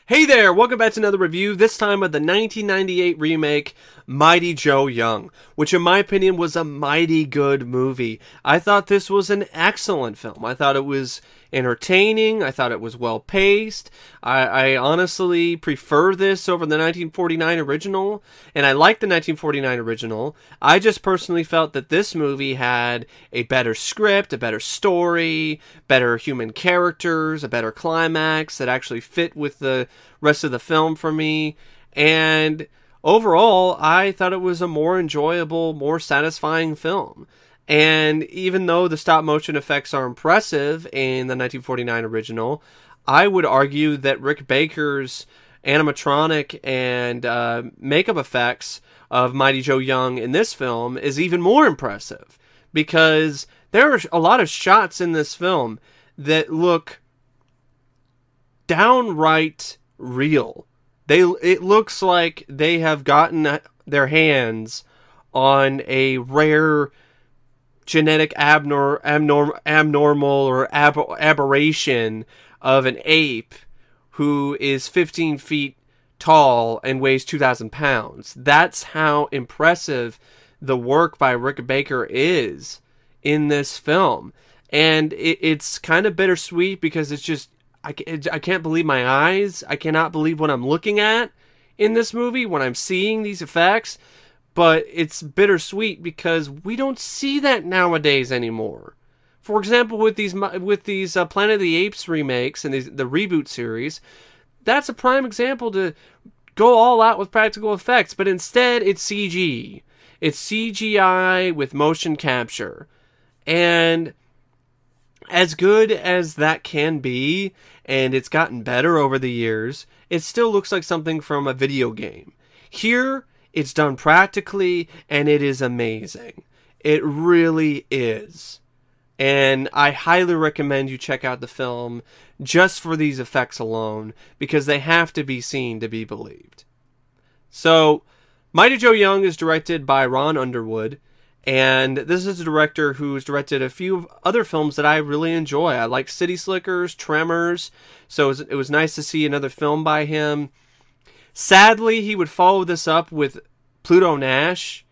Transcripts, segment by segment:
Hey there, welcome back to another review, this time of the 1998 remake, Mighty Joe Young, which in my opinion was a mighty good movie. I thought this was an excellent film. I thought it was entertaining, I thought it was well paced. I honestly prefer this over the 1949 original, and I like the 1949 original. I just personally felt that this movie had a better script, a better story, better human characters, a better climax that actually fit with the rest of the film for me, and overall I thought it was a more enjoyable, more satisfying film. And even though the stop motion effects are impressive in the 1949 original, I would argue that Rick Baker's animatronic and makeup effects of Mighty Joe Young in this film is even more impressive, because there are a lot of shots in this film that look downright real. It looks like they have gotten their hands on a rare genetic abnormal or aberration of an ape who is 15 feet tall and weighs 2,000 pounds. That's how impressive the work by Rick Baker is in this film. And it's kind of bittersweet, because it's just, I can't believe my eyes. I cannot believe what I'm looking at in this movie when I'm seeing these effects. But it's bittersweet because we don't see that nowadays anymore. For example, with these Planet of the Apes remakes and the reboot series, that's a prime example to go all out with practical effects. But instead, it's CG. It's CGI with motion capture. And as good as that can be, and it's gotten better over the years, it still looks like something from a video game. Here, it's done practically, and it is amazing. It really is. And I highly recommend you check out the film just for these effects alone, because they have to be seen to be believed. So, Mighty Joe Young is directed by Ron Underwood, and this is a director who's directed a few other films that I really enjoy. I like City Slickers, Tremors, so it was nice to see another film by him. Sadly, he would follow this up with Pluto Nash,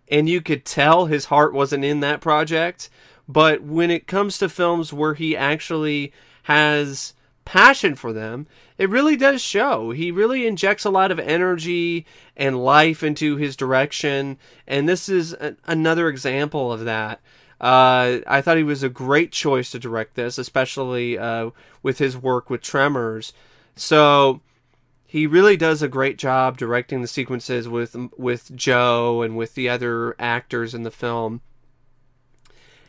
and you could tell his heart wasn't in that project. But when it comes to films where he actually has passion for them, it really does show. He really injects a lot of energy and life into his direction, and this is another example of that. I thought he was a great choice to direct this, especially with his work with Tremors. So he really does a great job directing the sequences with Joe and with the other actors in the film.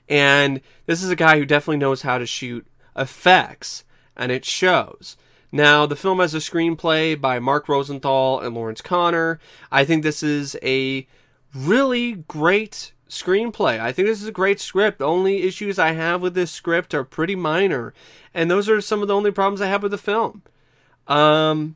And this is a guy who definitely knows how to shoot effects, and it shows. Now, the film has a screenplay by Mark Rosenthal and Lawrence Connor. I think this is a really great screenplay. I think this is a great script. The only issues I have with this script are pretty minor, and those are some of the only problems I have with the film. I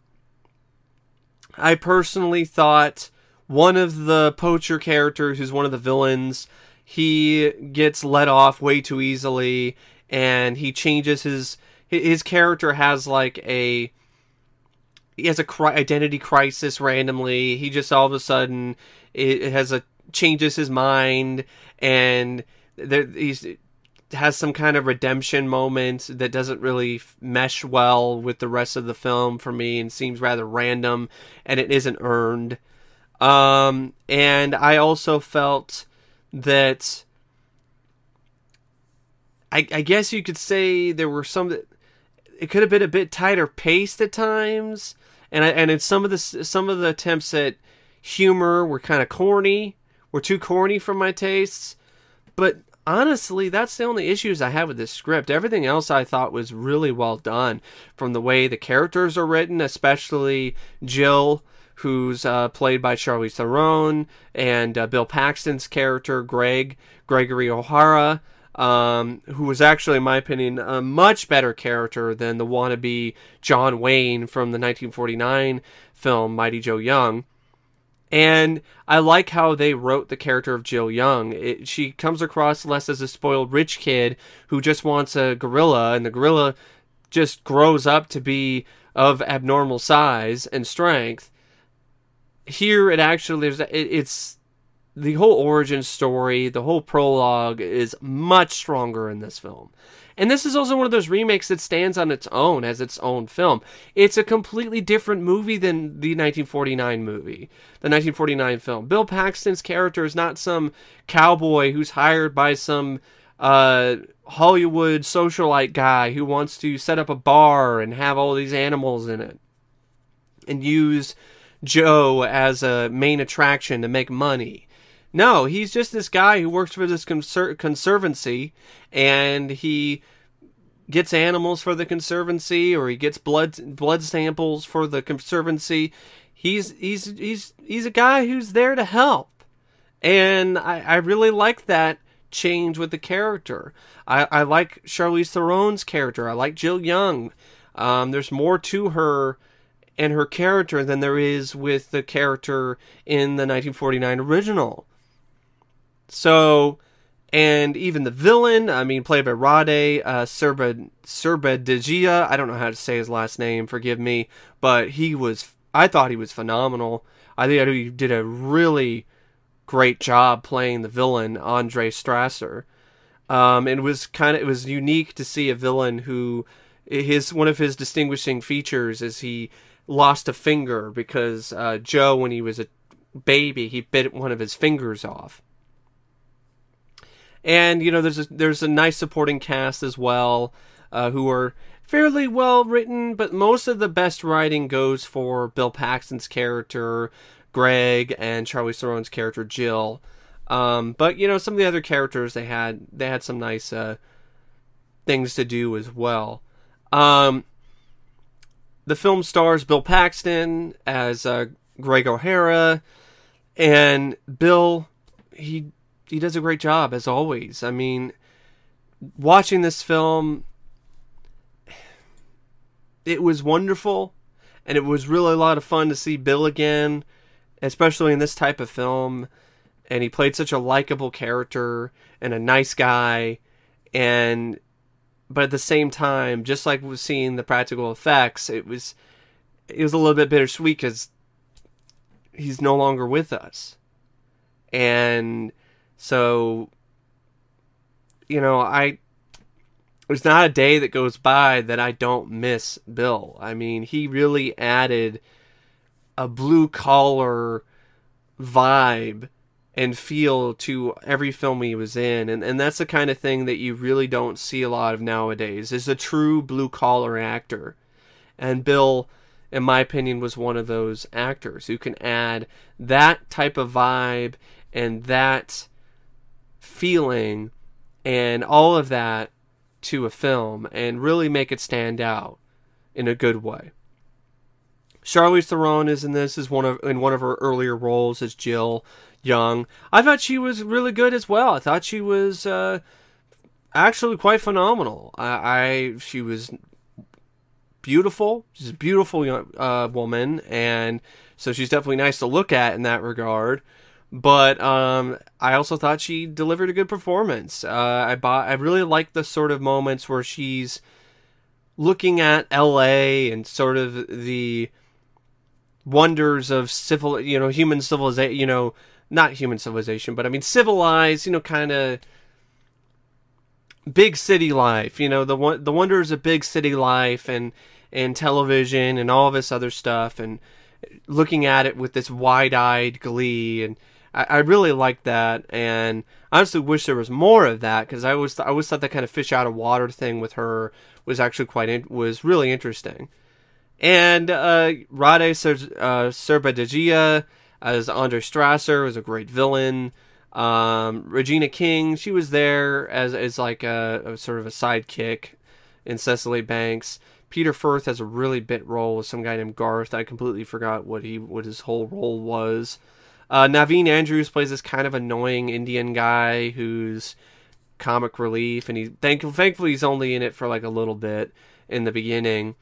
personally thought one of the poacher characters, who's one of the villains, he gets let off way too easily, and he changes his character has he has a identity crisis randomly. He just all of a sudden changes his mind, and he has some kind of redemption moment that doesn't really mesh well with the rest of the film for me, and seems rather random, and it isn't earned. And I also felt that I guess you could say there were some that it could have been a bit tighter paced at times, and some of the attempts at humor were kind of corny, were too corny for my tastes. But honestly, that's the only issues I have with this script. Everything else I thought was really well done, from the way the characters are written, especially Jill, who's played by Charlize Theron, and Bill Paxton's character, Gregory O'Hara, who was actually, in my opinion, a much better character than the wannabe John Wayne from the 1949 film Mighty Joe Young. And I like how they wrote the character of Jill Young. She comes across less as a spoiled rich kid who just wants a gorilla, and the gorilla just grows up to be of abnormal size and strength. Here, it's the whole origin story, the whole prologue is much stronger in this film. And this is also one of those remakes that stands on its own as its own film. It's a completely different movie than the 1949 movie, the 1949 film. Bill Paxton's character is not some cowboy who's hired by some Hollywood socialite guy who wants to set up a bar and have all these animals in it and use Joe as a main attraction to make money. No, he's just this guy who works for this conservancy, and he gets animals for the conservancy, or he gets blood samples for the conservancy. He's a guy who's there to help, and I really like that change with the character. I like Charlize Theron's character. I like Jill Young. There's more to her and her character than there is with the character in the 1949 original. So, and even the villain, played by Rade Šerbedžija, I don't know how to say his last name, forgive me, but I thought he was phenomenal. I think he did a really great job playing the villain, Andre Strasser. It was unique to see a villain who, one of his distinguishing features is he lost a finger because Joe, when he was a baby, he bit one of his fingers off. And, there's a nice supporting cast as well, who are fairly well written, but most of the best writing goes for Bill Paxton's character, Greg, and Charlize Theron's character, Jill. But, some of the other characters, they had some nice things to do as well. The film stars Bill Paxton as Greg O'Hara, and Bill, he does a great job, as always. Watching this film, it was wonderful, and it was really a lot of fun to see Bill again, especially in this type of film. And he played such a likable character and a nice guy, but at the same time, just like we've seen the practical effects, it was a little bit bittersweet because he's no longer with us. And so, there's not a day that goes by that I don't miss Bill. He really added a blue-collar vibe and feel to every film he was in. And that's the kind of thing that you really don't see a lot of nowadays, is a true blue-collar actor. And Bill, in my opinion, was one of those actors who can add that type of vibe and that feeling and all of that to a film and really make it stand out in a good way. Charlize Theron is in this in one of her earlier roles as Jill Young. I thought she was really good as well. I thought she was actually quite phenomenal. She was beautiful. She's a beautiful young woman, and so she's definitely nice to look at in that regard. But I also thought she delivered a good performance. I really like the sort of moments where she's looking at L.A. and sort of the wonders of human civilization. Not human civilization, but civilized. Kind of big city life. The wonders of big city life and television and all this other stuff, and looking at it with this wide-eyed glee. And I really like that, and I honestly wish there was more of that, because I always thought that kind of fish out of water thing with her was actually was really interesting. And Rade Šerbedžija as Andre Strasser was a great villain. Regina King, she was there as like a sort of a sidekick in Cecily Banks. Peter Firth has a really bit role with some guy named Garth. I completely forgot what his whole role was. Naveen Andrews plays this kind of annoying Indian guy who's comic relief, and thankfully he's only in it for like a little bit in the beginning.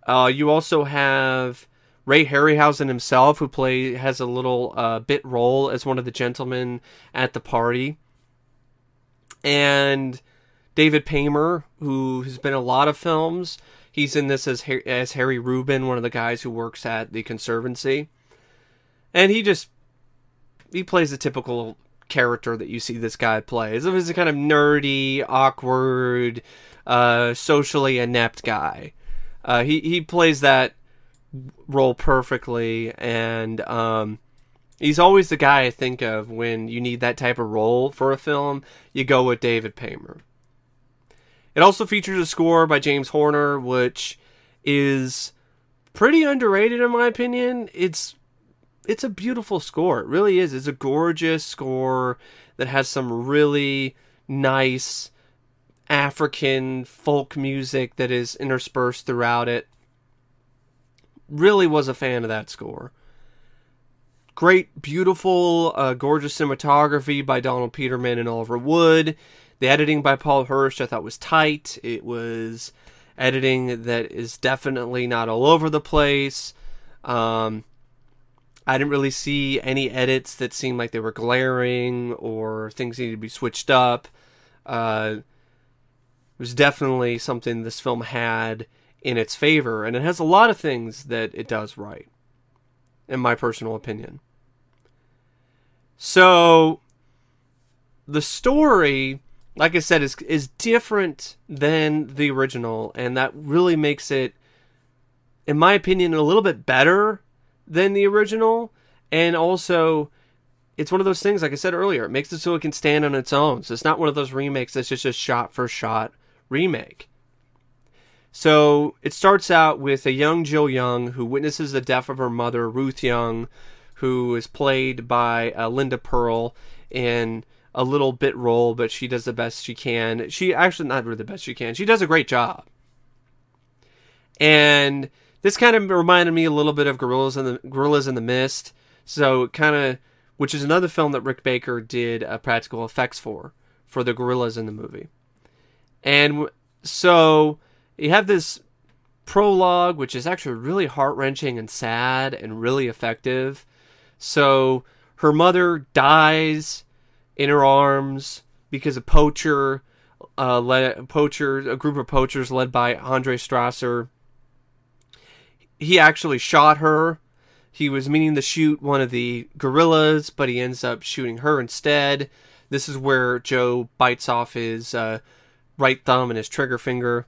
You also have Ray Harryhausen himself, who has a little bit role as one of the gentlemen at the party. And David Paymer, who has been in a lot of films. He's in this as Harry Rubin, one of the guys who works at the Conservancy. And he plays a typical character that you see this guy play. He's a kind of nerdy, awkward, socially inept guy. He plays that role perfectly, and he's always the guy I think of when you need that type of role for a film. You go with David Paymer. It also features a score by James Horner, which is pretty underrated in my opinion. It's a beautiful score. It really is. It's a gorgeous score that has some really nice African folk music that is interspersed throughout it. Really was a fan of that score. Great, beautiful, gorgeous cinematography by Donald Peterman and Oliver Wood. The editing by Paul Hirsch I thought was tight. It was editing that is definitely not all over the place. I didn't really see any edits that seemed like they were glaring or things needed to be switched up. It was definitely something this film had in its favor, and it has a lot of things that it does right, in my personal opinion. So, the story, like I said, is different than the original, and that really makes it, in my opinion, a little bit better than the original. And also, it's one of those things, like I said earlier, it makes it so it can stand on its own. So it's not one of those remakes that's just a shot-for-shot remake. So it starts out with a young Jill Young who witnesses the death of her mother, Ruth Young, who is played by Linda Purl in a little bit role, but she does the best she can. She actually, not really the best she can. She does a great job. And this kind of reminded me a little bit of Gorillas in the Mist. So kind of, which is another film that Rick Baker did practical effects for the gorillas in the movie. And so you have this prologue, which is actually really heart-wrenching and sad and really effective. So her mother dies in her arms because a poacher, a group of poachers led by Andre Strasser. He actually shot her. He was meaning to shoot one of the gorillas, but he ends up shooting her instead. This is where Joe bites off his right thumb and his trigger finger.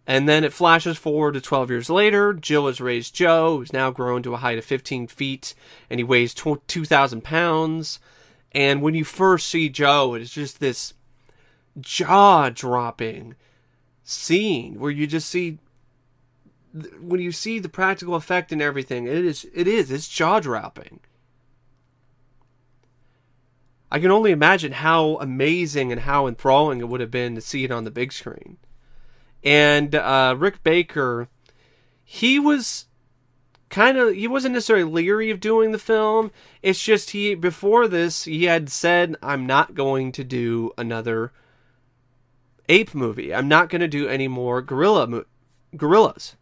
And then it flashes forward to 12 years later. Jill has raised Joe, who's now grown to a height of 15 feet, and he weighs 2,000 pounds. And when you first see Joe, it's just this jaw-dropping scene where you just see, when you see the practical effect and everything, it's jaw-dropping. I can only imagine how amazing and how enthralling it would have been to see it on the big screen. And Rick Baker, he wasn't necessarily leery of doing the film. It's just before this, he had said, I'm not going to do another ape movie. I'm not going to do any more gorillas.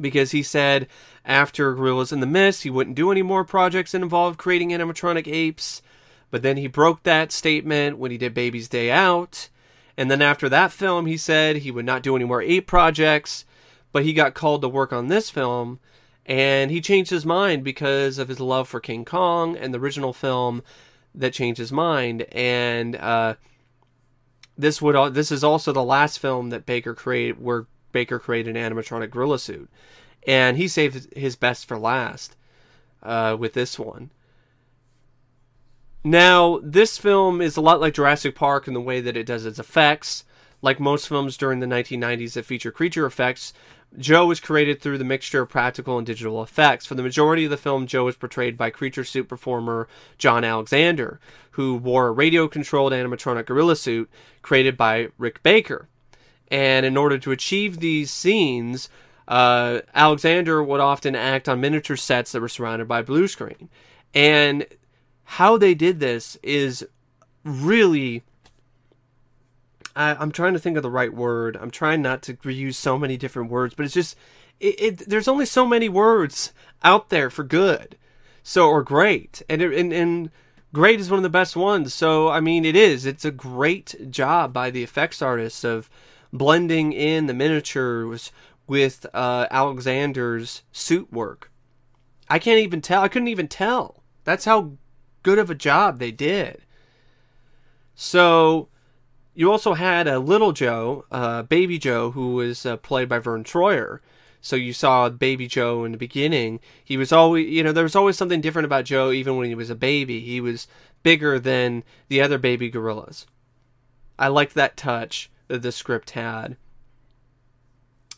Because he said after Gorillas in the Mist, he wouldn't do any more projects that involved creating animatronic apes. But then he broke that statement when he did Baby's Day Out. And then after that film, he said he would not do any more ape projects. But he got called to work on this film. And he changed his mind because of his love for King Kong and the original film that changed his mind. And this is also the last film that Baker created where Baker created an animatronic gorilla suit. And he saved his best for last with this one. Now, this film is a lot like Jurassic Park in the way that it does its effects. Like most films during the 1990s that feature creature effects, Joe was created through the mixture of practical and digital effects. For the majority of the film, Joe was portrayed by creature suit performer John Alexander, who wore a radio-controlled animatronic gorilla suit created by Rick Baker. And in order to achieve these scenes, Alexander would often act on miniature sets that were surrounded by blue screen. And how they did this is really... I'm trying to think of the right word. I'm trying not to reuse so many different words, but it's just... there's only so many words out there for good. Or great. And great is one of the best ones. So, I mean, it's a great job by the effects artists of blending in the miniatures with Alexander's suit work. I can't even tell. I couldn't even tell. That's how good of a job they did. So you also had a little Joe, Baby Joe, who was played by Vern Troyer. So you saw Baby Joe in the beginning. He was always, there was always something different about Joe, even when he was a baby. He was bigger than the other baby gorillas. I liked that touch that the script had.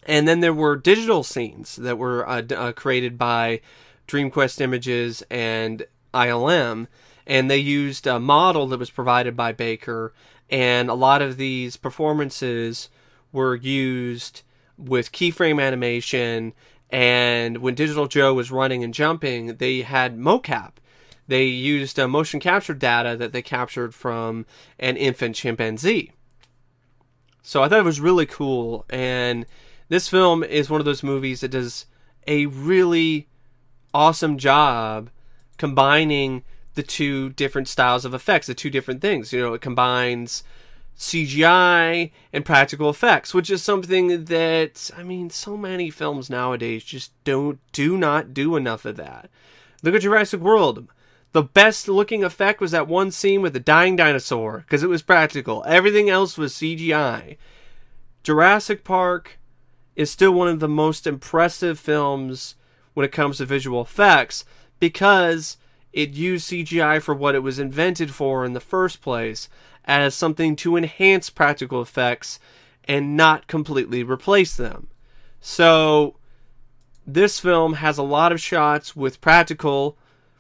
And then there were digital scenes that were created by DreamQuest Images and ILM, and they used a model that was provided by Baker, and a lot of these performances were used with keyframe animation, and when Digital Joe was running and jumping, they had mocap. They used motion capture data that they captured from an infant chimpanzee. So I thought it was really cool, and this film is one of those movies that does a really awesome job combining the two different styles of effects, the two different things. It combines CGI and practical effects, which is something that, so many films nowadays just do not do enough of that. Look at Jurassic World. The best looking effect was that one scene with the dying dinosaur, because it was practical. Everything else was CGI. Jurassic Park is still one of the most impressive films when it comes to visual effects, because it used CGI for what it was invented for in the first place, as something to enhance practical effects and not completely replace them. So this film has a lot of shots with practical,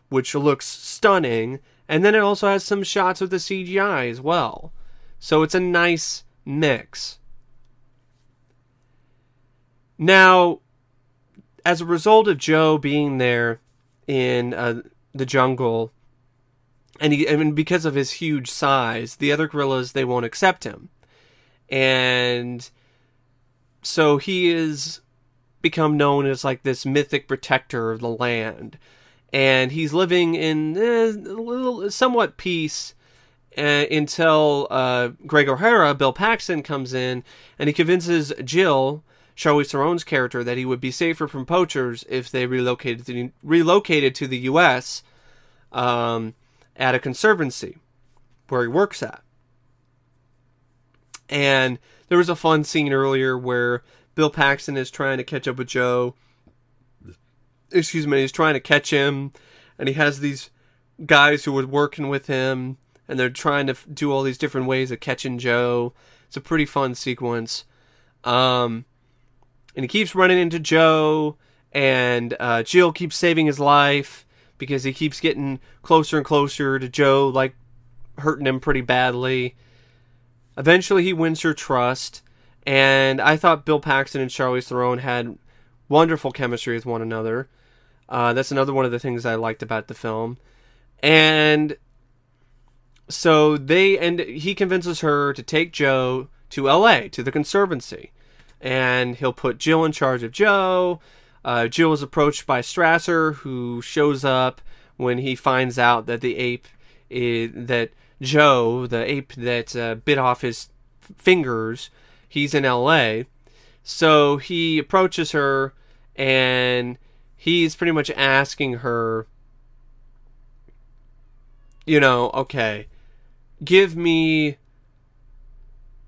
which looks stunning, and then it also has some shots with the CGI as well. So it's a nice mix. Now, as a result of Joe being there in the jungle, and because of his huge size, the other gorillas, they won't accept him. And so he is become known as like this mythic protector of the land. And he's living in somewhat peace until Greg O'Hara, Bill Paxton, comes in, and he convinces Jill, Charlize Theron's character, that he would be safer from poachers if they relocated to the U.S. At a conservancy where he works at. And there was a fun scene earlier where Bill Paxton is trying to catch up with Joe. He's trying to catch him, and he has these guys who were working with him, and they're trying to do all these different ways of catching Joe. It's a pretty fun sequence. And he keeps running into Joe, and Jill keeps saving his life because he keeps getting closer and closer to Joe, like hurting him pretty badly. Eventually he wins her trust, and I thought Bill Paxton and Charlize Theron had wonderful chemistry with one another. That's another one of the things I liked about the film. And so he convinces her to take Joe to LA, to the conservancy. And he'll put Jill in charge of Joe. Jill is approached by Strasser, who shows up when he finds out that that Joe, the ape that bit off his fingers, he's in LA. So he approaches her, and he's pretty much asking her, okay, give me...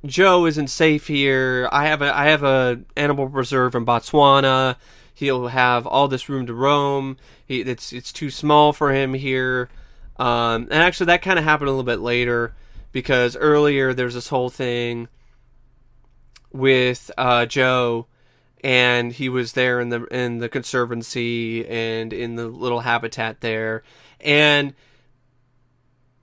Joe isn't safe here. I have a animal preserve in Botswana. He'll have all this room to roam. It's too small for him here. And actually, that kind of happened a little bit later, because earlier there's this whole thing with Joe, and he was there in the conservancy and in the little habitat there, and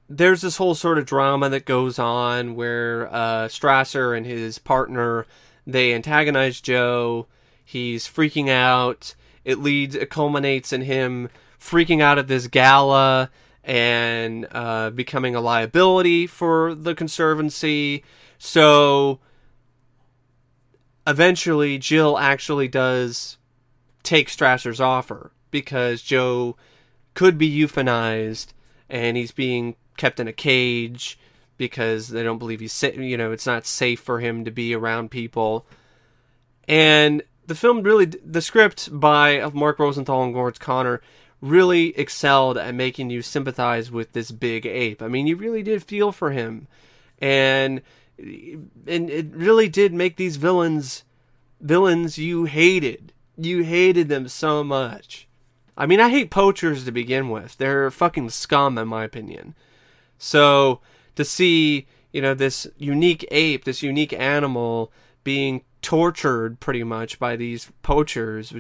there's this whole sort of drama that goes on where Strasser and his partner, they antagonize Joe. He's freaking out. It culminates in him freaking out at this gala and becoming a liability for the conservancy. So eventually Jill actually does take Strasser's offer, because Joe could be euthanized and he's being kept in a cage because they don't believe he's safe. You know, it's not safe for him to be around people. And the film really, the script of Mark Rosenthal and Lawrence Connor really excelled at making you sympathize with this big ape. I mean, you really did feel for him. And it really did make these villains you hated. You hated them so much. I mean, I hate poachers to begin with. They're fucking scum, in my opinion. So, to see, you know, this unique ape, this unique animal being tortured pretty much by these poachers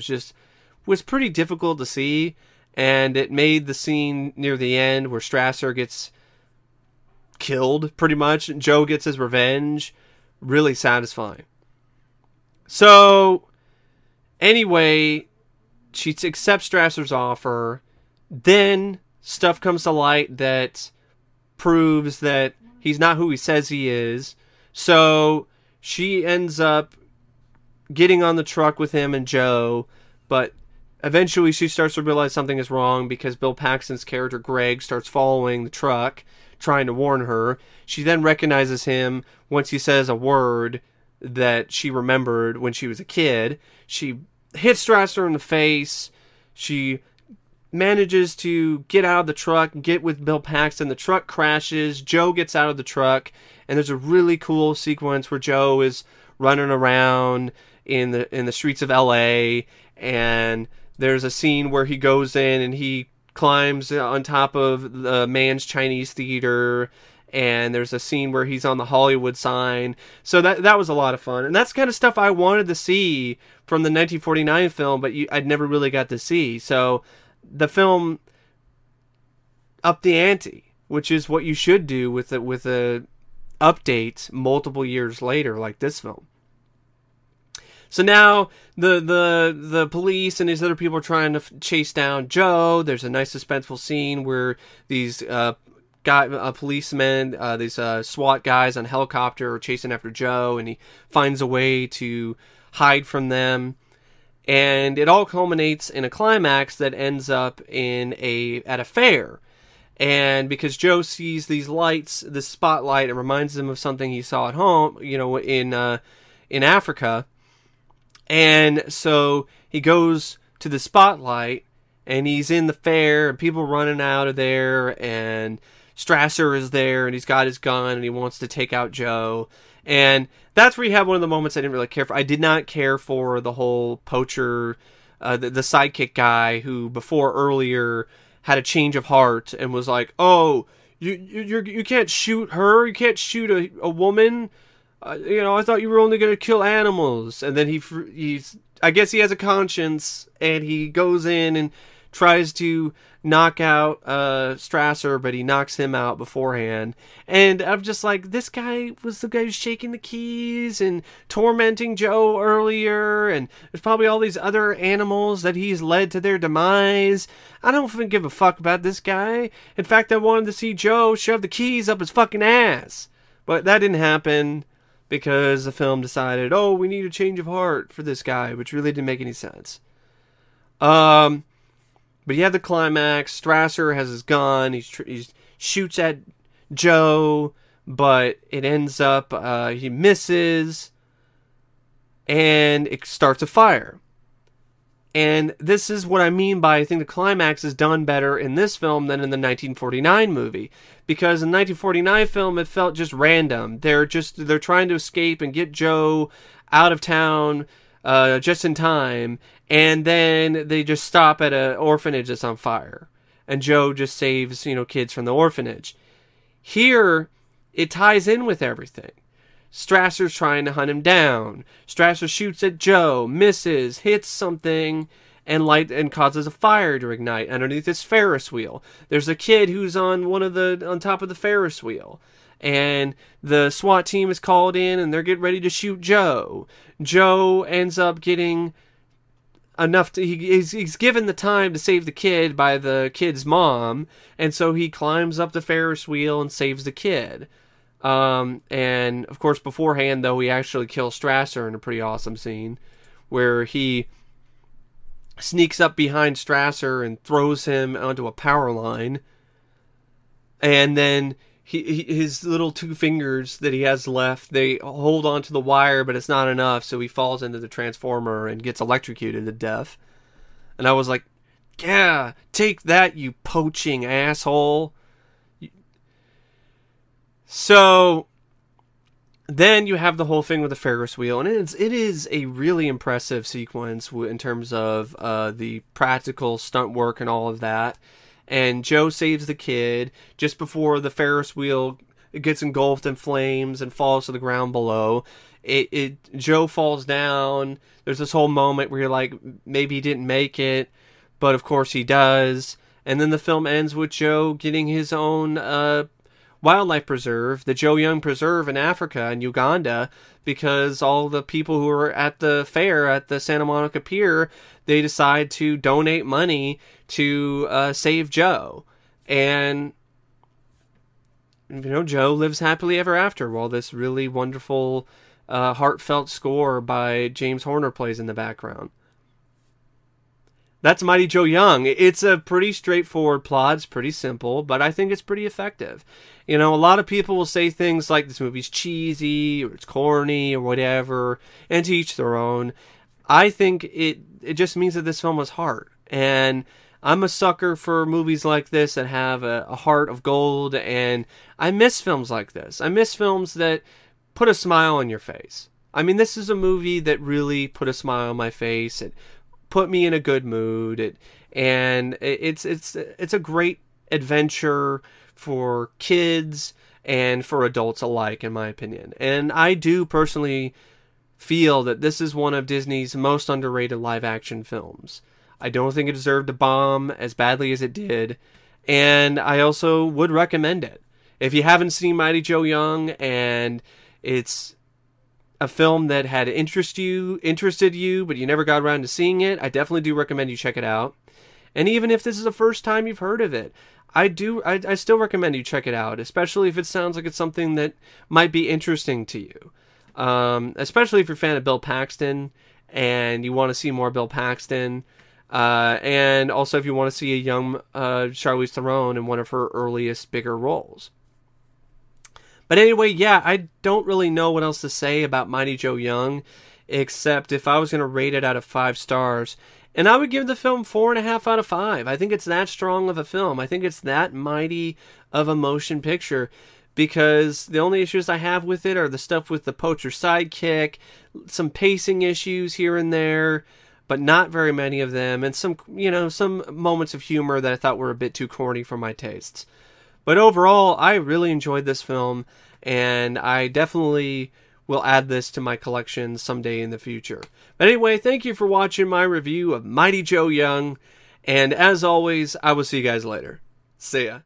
was pretty difficult to see. And it made the scene near the end where Strasser gets killed, pretty much, and Joe gets his revenge, really satisfying. So, anyway, she accepts Strasser's offer. Then stuff comes to light that proves that he's not who he says he is. So she ends up getting on the truck with him and Joe, but eventually she starts to realize something is wrong because Bill Paxton's character Greg starts following the truck, trying to warn her. She then recognizes him once he says a word that she remembered when she was a kid. She hits Strasser in the face. She manages to get out of the truck and get with Bill Paxton. The truck crashes. Joe gets out of the truck, and there's a really cool sequence where Joe is running around in the streets of LA, and there's a scene where he goes in and he climbs on top of the Mann's Chinese Theater, and there's a scene where he's on the Hollywood sign. So that was a lot of fun, and that's kind of stuff I wanted to see from the 1949 film, but I'd never really got to see. So the film upped the ante, which is what you should do with a update multiple years later, like this film. So now the police and these other people are trying to chase down Joe. There's a nice suspenseful scene where these policemen, these SWAT guys on a helicopter are chasing after Joe, and he finds a way to hide from them. And it all culminates in a climax that ends up at a fair. And because Joe sees these lights, this spotlight, it reminds him of something he saw at home, you know, in Africa. And so he goes to the spotlight, and he's in the fair, and people running out of there, and Strasser is there, and he's got his gun, and he wants to take out Joe. And that's where you have one of the moments I didn't really care for. I did not care for the whole poacher, the sidekick guy who earlier had a change of heart and was like, "Oh, you can't shoot her. You can't shoot a woman. You know, I thought you were only going to kill animals." And then I guess he has a conscience, and he goes in and tries to knock out Strasser, but he knocks him out beforehand. And I'm just like, this guy was the guy who's shaking the keys and tormenting Joe earlier, and there's probably all these other animals that he's led to their demise. I don't even give a fuck about this guy. In fact, I wanted to see Joe shove the keys up his fucking ass. But that didn't happen because the film decided, oh, we need a change of heart for this guy, which really didn't make any sense. But you have the climax. Strasser has his gun. He shoots at Joe, but it ends up he misses, and it starts a fire. And this is what I mean by I think the climax is done better in this film than in the 1949 movie, because in the 1949 film it felt just random. They're trying to escape and get Joe out of town just in time. And then they just stop at an orphanage that's on fire. And Joe just saves, kids from the orphanage. Here, it ties in with everything. Strasser's trying to hunt him down. Strasser shoots at Joe, misses, hits something, and causes a fire to ignite underneath this Ferris wheel. There's a kid who's on top of the Ferris wheel. And the SWAT team is called in, and they're getting ready to shoot Joe. Joe ends up getting he's given the time to save the kid by the kid's mom, and so he climbs up the Ferris wheel and saves the kid. And of course beforehand, though, he actually kills Strasser in a pretty awesome scene where he sneaks up behind Strasser and throws him onto a power line, and then his little 2 fingers that he has left, they hold onto the wire, but it's not enough, so he falls into the transformer and gets electrocuted to death. And I was like, yeah, take that, you poaching asshole. So then you have the whole thing with the Ferris wheel, and it is a really impressive sequence in terms of the practical stunt work and all of that. And Joe saves the kid just before the Ferris wheel gets engulfed in flames and falls to the ground below. Joe falls down. There's this whole moment where you're like, maybe he didn't make it, but of course he does. And then the film ends with Joe getting his own wildlife preserve, the Joe Young Preserve in Africa and Uganda, because all the people who are at the fair at the Santa Monica Pier, they decide to donate money to save Joe. And, Joe lives happily ever after while this really wonderful, heartfelt score by James Horner plays in the background. That's Mighty Joe Young. It's a pretty straightforward plot. It's pretty simple, but I think it's pretty effective. A lot of people will say things like this movie's cheesy or it's corny or whatever, and to each their own. I think it just means that this film was heart. And I'm a sucker for movies like this that have a heart of gold, and I miss films like this. I miss films that put a smile on your face. I mean, this is a movie that really put a smile on my face. It put me in a good mood. It's a great adventure for kids and for adults alike, in my opinion. And I do personally feel that this is one of Disney's most underrated live-action films. I don't think it deserved to bomb as badly as it did, and I also would recommend it. If you haven't seen Mighty Joe Young and it's a film that had interested you, but you never got around to seeing it, I definitely do recommend you check it out. And even if this is the first time you've heard of it, I still recommend you check it out, especially if it sounds like it's something that might be interesting to you. Especially if you're a fan of Bill Paxton and you want to see more Bill Paxton. And also if you want to see a young Charlize Theron in one of her earliest bigger roles. But anyway, yeah, I don't really know what else to say about Mighty Joe Young, except if I was going to rate it out of 5 stars, and I would give the film 4.5 out of 5. I think it's that strong of a film. I think it's that mighty of a motion picture, because the only issues I have with it are the stuff with the poacher sidekick, some pacing issues here and there, but not very many of them, and some moments of humor that I thought were a bit too corny for my tastes. But overall, I really enjoyed this film, and I definitely will add this to my collection someday in the future. But anyway, thank you for watching my review of Mighty Joe Young, and as always, I will see you guys later. See ya.